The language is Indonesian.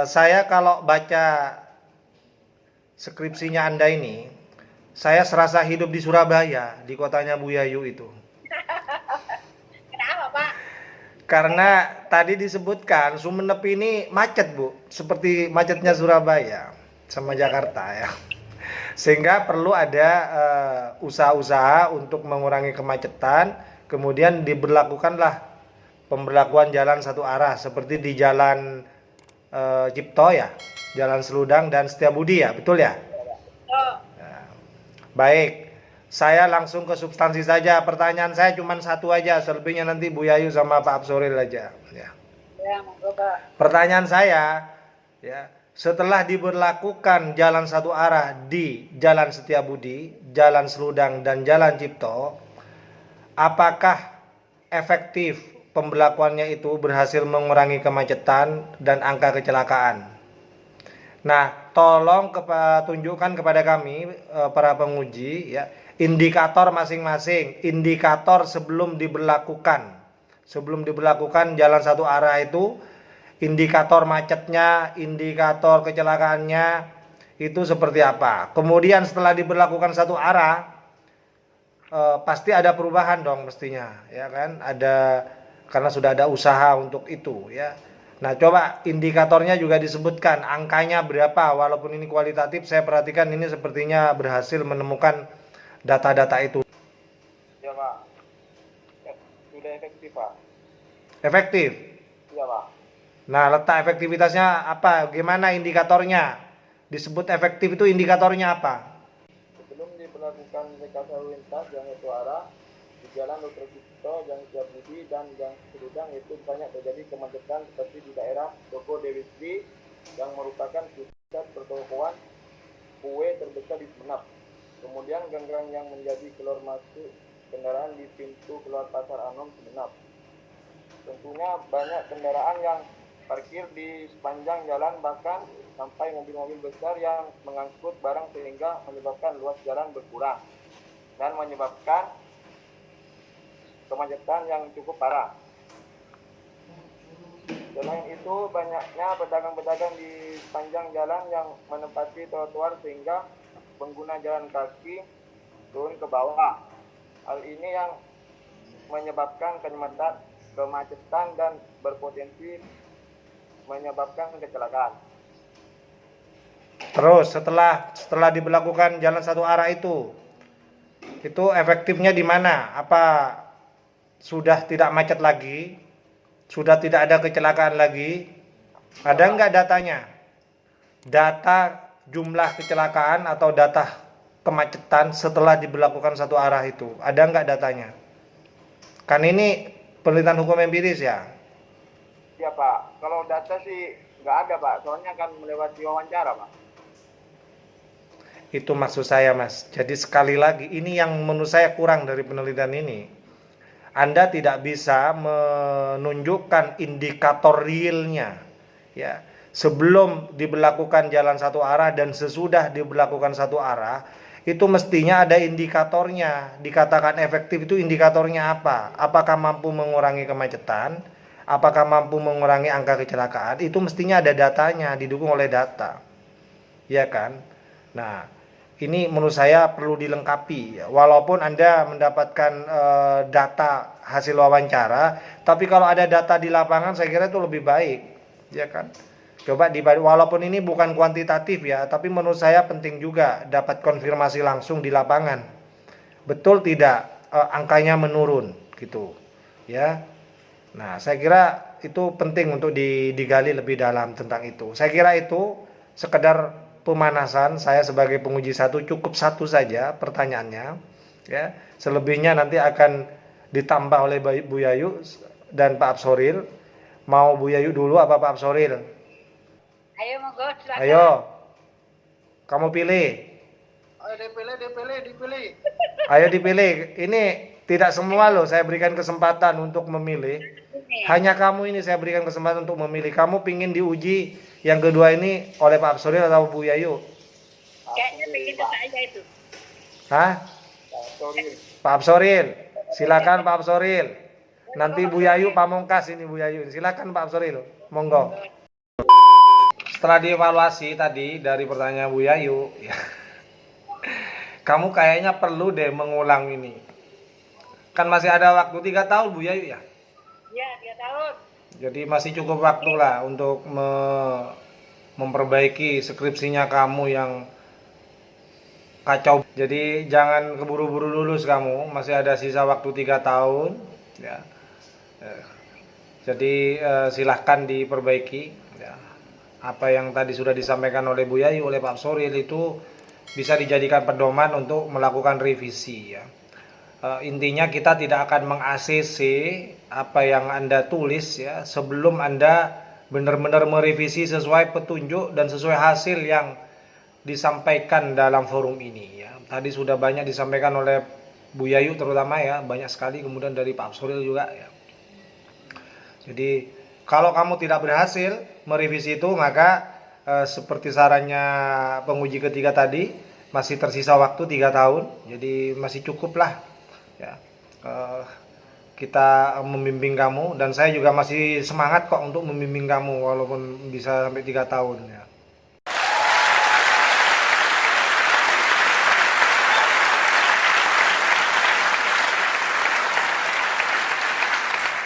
Saya kalau baca skripsinya Anda ini, saya serasa hidup di Surabaya, di kotanya Bu Yayu itu. Kenapa, Pak? Karena tadi disebutkan Sumenep ini macet, Bu, seperti macetnya Surabaya sama Jakarta ya. Sehingga perlu ada usaha-usaha untuk mengurangi kemacetan, kemudian diberlakukanlah pemberlakuan jalan satu arah seperti di jalan Cipto ya, Jalan Seludang dan Setiabudi ya, betul ya? Oh, Baik, saya langsung ke substansi saja. Pertanyaan saya cuma satu aja, selebihnya nanti Bu Yayu sama Pak Absoril aja. Ya. ya, monggo, Pak. Pertanyaan saya, ya, setelah diberlakukan jalan satu arah di Jalan Setiabudi, Jalan Seludang dan Jalan Cipto, apakah efektif pemberlakuannya itu berhasil mengurangi kemacetan dan angka kecelakaan? Nah, tolong tunjukkan kepada kami para penguji ya, indikator masing-masing, indikator sebelum diberlakukan. Sebelum diberlakukan jalan satu arah itu, indikator macetnya, indikator kecelakaannya itu seperti apa. Kemudian setelah diberlakukan satu arah, pasti ada perubahan dong mestinya, ya kan? Ada karena sudah ada usaha untuk itu ya. Nah, coba indikatornya juga disebutkan, angkanya berapa, walaupun ini kualitatif, saya perhatikan ini sepertinya berhasil menemukan data-data itu. Ya Pak, sudah efektif Pak. Efektif. Iya Pak. Nah, letak efektivitasnya apa? Gimana indikatornya? Disebut efektif itu indikatornya apa? Sebelum diberlakukan rekayasa lalu lintas yang satu arah di Jalan Dr. Sucipto, Jalan Setiabudi dan Jalan Seludang itu banyak terjadi kemacetan seperti di daerah Toko Dewi Sri yang merupakan pusat pertokoan kue terbesar di Sumenep. Kemudian ganggang yang menjadi keluar masuk kendaraan di pintu keluar Pasar Anom Sumenep. Tentunya banyak kendaraan yang parkir di sepanjang jalan, bahkan sampai mobil-mobil besar yang mengangkut barang sehingga menyebabkan luas jalan berkurang dan menyebabkan kemacetan yang cukup parah. Selain itu, banyaknya pedagang-pedagang di sepanjang jalan yang menempati trotoar sehingga pengguna jalan kaki turun ke bawah. Hal ini yang menyebabkan kemacetan dan berpotensi menyebabkan kecelakaan. Terus setelah diberlakukan jalan satu arah itu efektifnya di mana? Apa sudah tidak macet lagi? Sudah tidak ada kecelakaan lagi? Ada nggak datanya? Data jumlah kecelakaan atau data kemacetan setelah diberlakukan satu arah itu, ada nggak datanya? Kan ini penelitian hukum empiris ya? Ya Pak, kalau data sih nggak ada Pak, soalnya kan melewati wawancara Pak. Itu maksud saya Mas. Jadi sekali lagi, ini yang menurut saya kurang dari penelitian ini. Anda tidak bisa menunjukkan indikator realnya ya. Sebelum diberlakukan jalan satu arah dan sesudah diberlakukan satu arah, itu mestinya ada indikatornya. Dikatakan efektif itu indikatornya apa? Apakah mampu mengurangi kemacetan? Apakah mampu mengurangi angka kecelakaan? Itu mestinya ada datanya, didukung oleh data. Ya kan? Nah, ini menurut saya perlu dilengkapi. Walaupun Anda mendapatkan data hasil wawancara, tapi kalau ada data di lapangan saya kira itu lebih baik, ya kan? Coba walaupun ini bukan kuantitatif ya, tapi menurut saya penting juga dapat konfirmasi langsung di lapangan. Betul tidak angkanya menurun gitu, ya. Nah, saya kira itu penting untuk digali lebih dalam tentang itu. Saya kira itu sekedar pemanasan. Saya sebagai penguji cukup satu saja pertanyaannya, ya. Selebihnya nanti akan ditambah oleh Bu Yayu dan Pak Absoril. Mau Bu Yayu dulu apa Pak Absoril? Ayo, monggo, silakan. Ayo, kamu pilih. Ayo dipilih. Ayo dipilih. Ini tidak semua loh saya berikan kesempatan untuk memilih. Hanya kamu ini saya berikan kesempatan untuk memilih. Kamu pingin diuji yang kedua ini oleh Pak Absoril atau Bu Yayu? Kayaknya begitu saja itu. Hah? Pak Absoril. Silakan Pak Absoril. Nanti Bu Yayu pamungkas ini Bu Yayu. Silakan Pak Absoril. Monggo. setelah dievaluasi tadi dari pertanyaan Bu Yayu, ya, kamu kayaknya perlu deh mengulang ini. Kan masih ada waktu 3 tahun Bu Yayu ya. Iya, 3 tahun. Jadi masih cukup waktu lah untuk memperbaiki skripsinya kamu yang kacau. Jadi jangan keburu-buru lulus kamu, masih ada sisa waktu 3 tahun ya. Jadi silahkan diperbaiki ya. Apa yang tadi sudah disampaikan oleh Bu Yayu, oleh Pak Soril itu bisa dijadikan pedoman untuk melakukan revisi ya. Intinya kita tidak akan meng-ACC apa yang Anda tulis ya sebelum Anda benar-benar merevisi sesuai petunjuk dan sesuai hasil yang disampaikan dalam forum ini ya. Tadi sudah banyak disampaikan oleh Bu Yayu terutama ya, banyak sekali, kemudian dari Pak Suril juga ya. Jadi kalau kamu tidak berhasil merevisi itu, maka seperti sarannya penguji ketiga tadi, masih tersisa waktu 3 tahun. Jadi masih cukup lah ya. Kita membimbing kamu, dan saya juga masih semangat kok untuk membimbing kamu walaupun bisa sampai 3 tahun ya.